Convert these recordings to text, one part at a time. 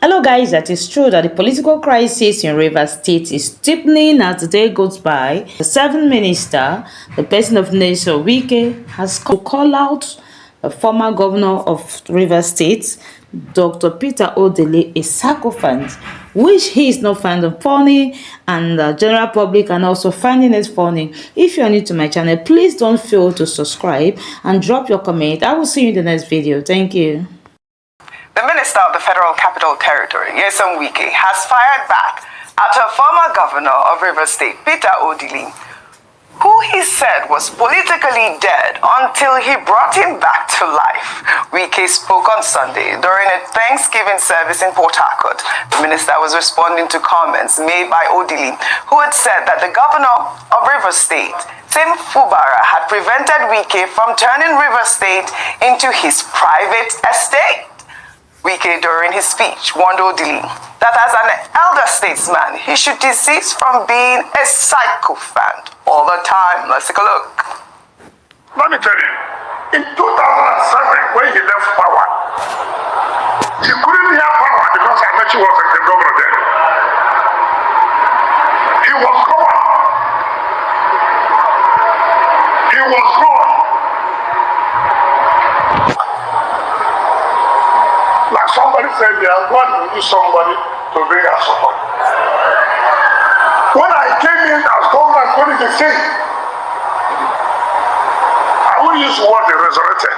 Hello guys, that is true that the political crisis in Rivers State is deepening as the day goes by. The seventh minister, the person of Nyesom Wike, has called out the former governor of Rivers State, Dr.Peter Odilli Sycophant, which he is not finding funny and the general public and also finding it funny. If you are new to my channel, please don't fail to subscribe and drop your comment. I will see you in the next video. Thank you. The Minister of the Federal Capital Territory, Nyesom Wike, has fired back at her former governor of Rivers State, Peter Odilli, who he said was politically dead until he brought him back to life. Wike spoke on Sunday during a Thanksgiving service in Port Harcourt. The minister was responding to comments made by Odilli, who had said that the governor of Rivers State, Tim Fubara, had prevented Wike from turning Rivers State into his private estate. Wike, during his speech, warned Odilli that as an elder statesman, he should desist from being a sycophant all the time. Let's take a look. Let me tell you, in 2007, when he left power, he couldn't have power because Amechi was the governor then. He was gone. He was gone. Like somebody said, they are going to use somebody to bring us support. When I came in as governor in 2016, I won't use the word they resurrected,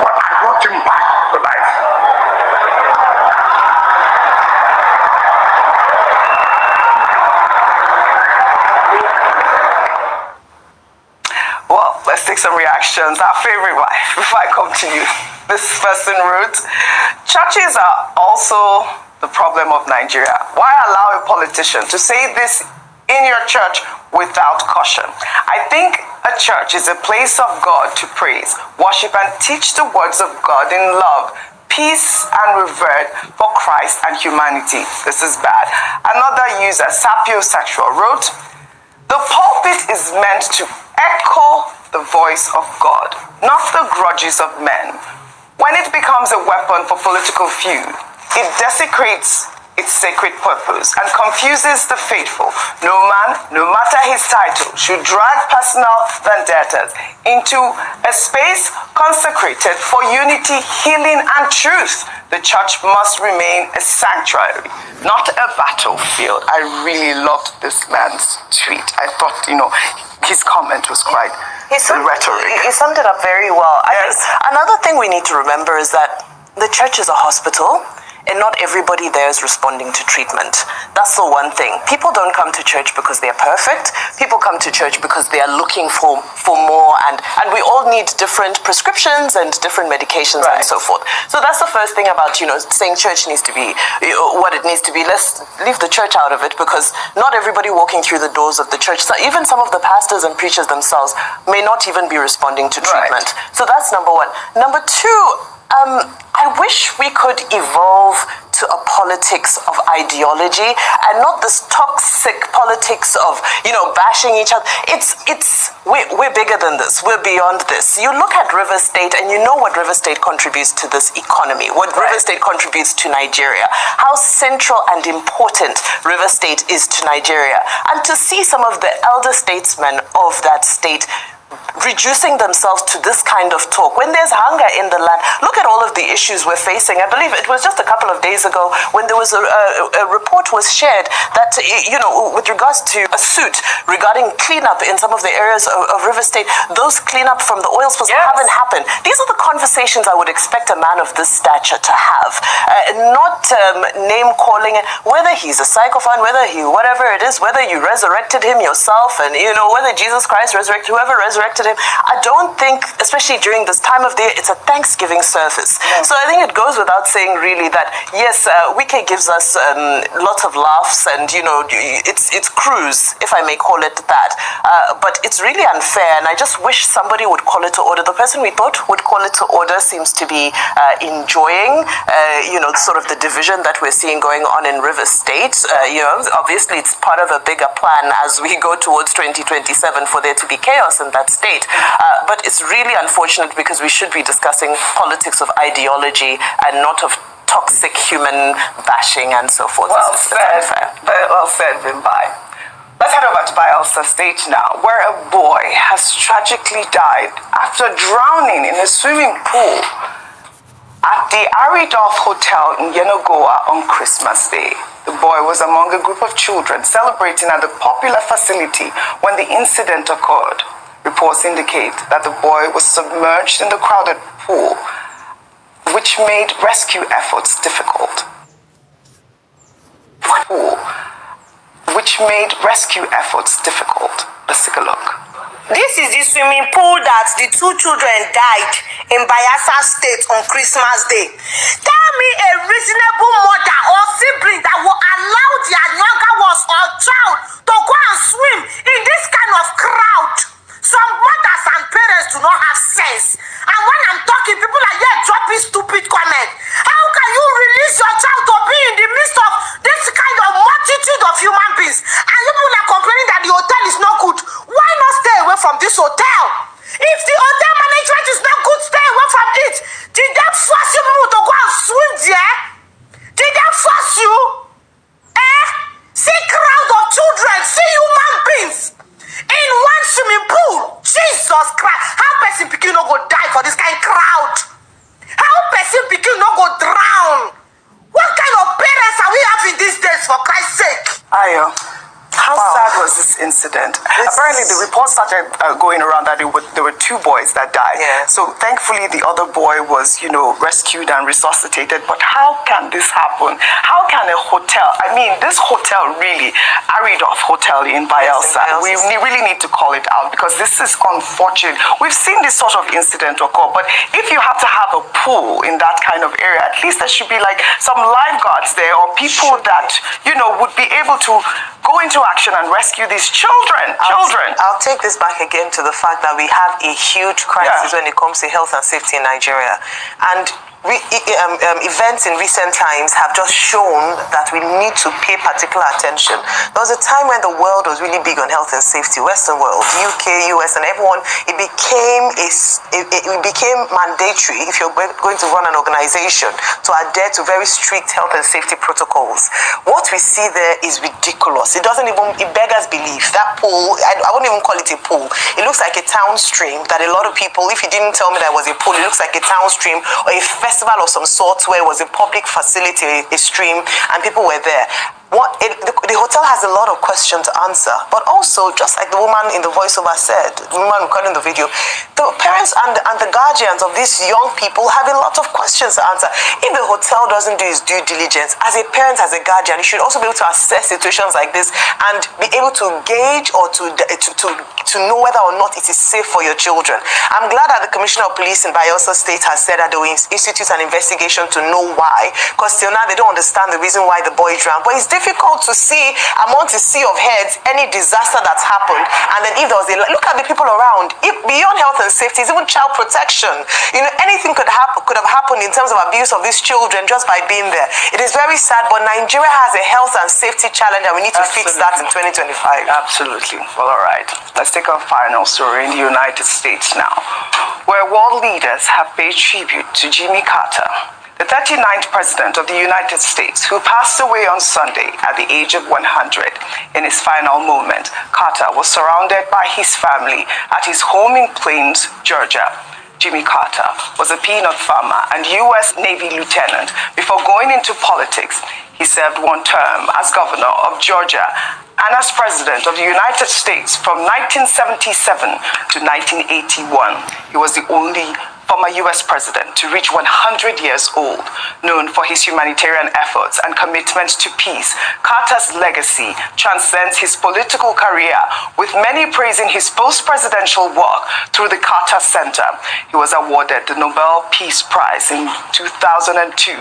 but I brought him back to life. Well, let's take some reactions. Our favorite wife, before I come to you. This person wrote, churches are also the problem of Nigeria. Why allow a politician to say this in your church without caution? I think a church is a place of God to praise, worship, and teach the words of God in love, peace, and revert for Christ and humanity. This is bad. Another user, sapiosexual, wrote, the pulpit is meant to echo the voice of God, not the grudges of men. When it becomes a weapon for political feud, it desecrates its sacred purpose and confuses the faithful. No man, no matter his title, should drag personal vendettas into a space consecrated for unity, healing, and truth. The church must remain a sanctuary, not a battlefield. I really loved this man's tweet. I thought, his comment was quite rhetoric. He summed it up very well. Yes. Another thing we need to remember is that the church is a hospital, and not everybody there is responding to treatment. That's the one thing. People don't come to church because they're perfect. People come to church because they are looking for more, and we all need different prescriptions and different medications, right, and so forth. So that's the first thing about, saying church needs to be what it needs to be. Let's leave the church out of it, because not everybody walking through the doors of the church, so even some of the pastors and preachers themselves, may not even be responding to treatment. Right. So that's number one. Number two, I wish we could evolve to a politics of ideology and not this toxic politics of, bashing each other. We're bigger than this. We're beyond this. You look at Rivers State and you know what Rivers State contributes to this economy, what Rivers State contributes to Nigeria, how central and important Rivers State is to Nigeria. And to see some of the elder statesmen of that state reducing themselves to this kind of talk when there's hunger in the land. Look at all of the issues we're facing. I believe it was just a couple of days ago when there was a report was shared that, with regards to a suit regarding cleanup in some of the areas of River State, those cleanup from the oil spills haven't happened. These are the conversations I would expect a man of this stature to have, not name calling it, whether he's a sycophant, whether whatever it is, whether you resurrected him yourself, and whether Jesus Christ resurrected whoever resurrected him. I don't think, especially during this time of the year, it's a Thanksgiving service. Yeah. So I think it goes without saying really that, yes, Wike gives us lots of laughs and, it's cruise, if I may call it that. But it's really unfair, and I just wish somebody would call it to order. The person we thought would call it to order seems to be enjoying, sort of the division that we're seeing going on in River State. Obviously it's part of a bigger plan as we go towards 2027 for there to be chaos in that state. But it's really unfortunate because we should be discussing politics of ideology and not of toxic human bashing and so forth. Well said. Very well said, Vimbai. Let's head over to Bayelsa State now, where a boy has tragically died after drowning in a swimming pool at the Aridolph Hotel in Yenagoa on Christmas Day. The boy was among a group of children celebrating at the popular facility when the incident occurred. Reports indicate that the boy was submerged in the crowded pool, which made rescue efforts difficult. Let's take a look. This is the swimming pool that the two children died in Bayelsa State on Christmas Day. Tell me a reasonable mother or sibling that will allow their younger ones or child to go and swim in this kind of crowd. Some mothers and parents do not have sense. And when I'm talking, people are here dropping stupid comments. How can you release your child to be in the midst of this kind of multitude of human beings? And you people are complaining that the hotel is not good. Why not stay away from this hotel? If the hotel management is not good, stay away from it. Did they force you people to go and swim there? Did they force you? See crowd of children, see human beings in one swimming pool. Jesus Christ. How person pikin no go die for this kind of crowd? How person pikin no go drown? What kind of parents are we having these days, for Christ's sake? Ayo, how sad was this incident? Apparently, the report started going around that there were two boys that died. Yeah. So thankfully, the other boy was, rescued and resuscitated. But how can this happen? How can a hotel? I mean, this hotel really, Aridolph Hotel in Bayelsa. We really need to call it out because this is unfortunate. We've seen this sort of incident occur. But if you have to have a pool in that kind of area, at least there should be like some lifeguards there or people that would be able to go into action and rescue these children. I'll take this back again to the fact that we have a huge crisis when it comes to health and safety in Nigeria. And events in recent times have just shown that we need to pay particular attention. There was a time when the world was really big on health and safety, Western world, UK, US, and everyone. It became mandatory if you're going to run an organization to adhere to very strict health and safety protocols. What we see there is ridiculous. It beggars belief. That pool, I wouldn't even call it a pool. It looks like a town stream that a lot of people, if you didn't tell me that it was a pool, it looks like a town stream or a festival of some sort where it was a public facility, a stream, and people were there. The hotel has a lot of questions to answer, but also, just like the woman in the voiceover said, the woman recording the video, the parents and the guardians of these young people have a lot of questions to answer. If the hotel doesn't do its due diligence, as a parent, as a guardian, you should also be able to assess situations like this and be able to gauge or to know whether or not it is safe for your children. I'm glad that the Commissioner of Police in Bayelsa State has said that they will institute an investigation to know why, because till now they don't understand the reason why the boy drowned. But it's difficult to see among the sea of heads any disaster that's happened, and then if there was look at the people around. If beyond health and safety, even child protection, anything could have happened in terms of abuse of these children just by being there. It is very sad, but Nigeria has a health and safety challenge, and we need to fix that in 2025. Absolutely. Well, all right. Let's take our final story in the United States now, where world leaders have paid tribute to Jimmy Carter, the 39th president of the United States, who passed away on Sunday at the age of 100. In his final moment, Carter was surrounded by his family at his home in Plains, Georgia. Jimmy Carter was a peanut farmer and U.S. Navy lieutenant before going into politics. He served one term as governor of Georgia and as president of the United States from 1977 to 1981. He was the only former U.S. president to reach 100 years old. Known for his humanitarian efforts and commitment to peace, Carter's legacy transcends his political career, with many praising his post-presidential work through the Carter Center. He was awarded the Nobel Peace Prize in 2002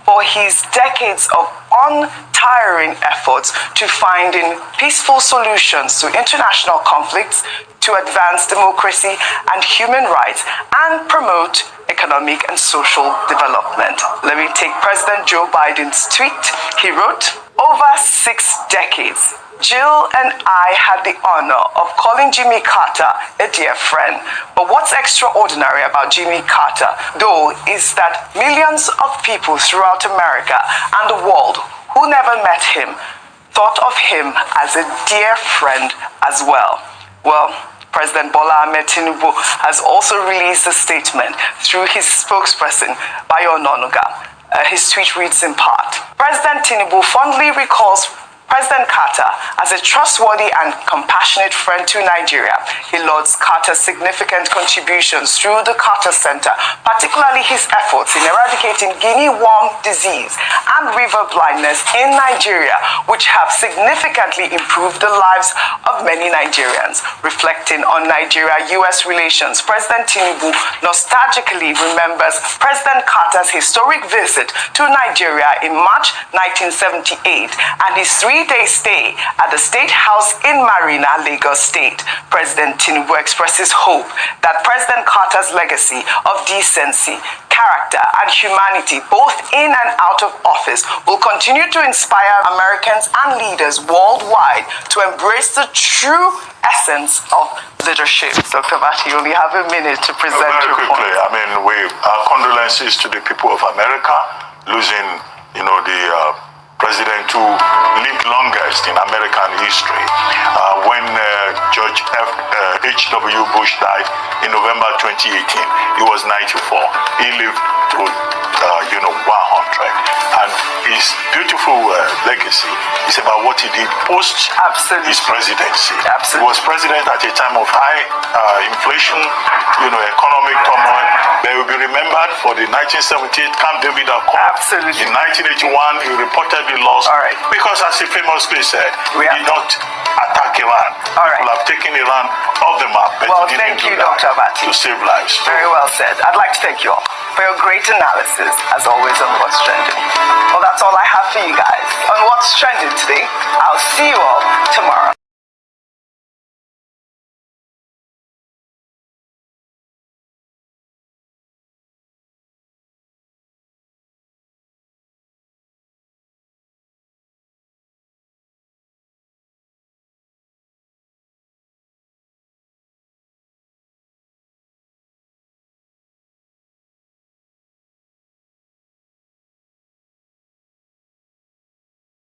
for his decades of untiring efforts to finding peaceful solutions to international conflicts, to advance democracy and human rights, and promote economic and social development. Let me take President Joe Biden's tweet. He wrote, over 6 decades, Jill and I had the honor of calling Jimmy Carter a dear friend. But what's extraordinary about Jimmy Carter, though, is that millions of people throughout America and the world who never met him thought of him as a dear friend as well. Well, President Bola Ahmed Tinubu has also released a statement through his spokesperson, Bayo Ononuga. His tweet reads in part, President Tinubu fondly recalls President Carter as a trustworthy and compassionate friend to Nigeria. He lauds Carter's significant contributions through the Carter Center, particularly his efforts in eradicating guinea worm disease and river blindness in Nigeria, which have significantly improved the lives of many Nigerians. Reflecting on Nigeria-US relations, President Tinubu nostalgically remembers President Carter's historic visit to Nigeria in March 1978 and his 3-day stay at the State House in Marina, Lagos State. President Tinubu expresses hope that President Carter's legacy of decency, character, and humanity, both in and out of office, will continue to inspire Americans and leaders worldwide to embrace the true essence of leadership. Dr. Bati, you only have a minute to present your point. Very quickly, I mean, our condolences to the people of America losing, the president who lived longest in American history. When George H.W. Bush died in November 2018, he was 94. He lived to 100. And his beautiful legacy is about what he did post his presidency. He was president at a time of high inflation, economic turmoil. They will be remembered for the 1978 Camp David Accord. In 1981, he reportedly lost because, as he famously said, he did not attack Iran. People have taken Iran off the map, but he didn't do that Dr. Bati. to save lives. Very well said. I'd like to thank you all for your great analysis, as always, on What's Trending. Well, that's all I have for you guys on What's Trending today. I'll see you all tomorrow.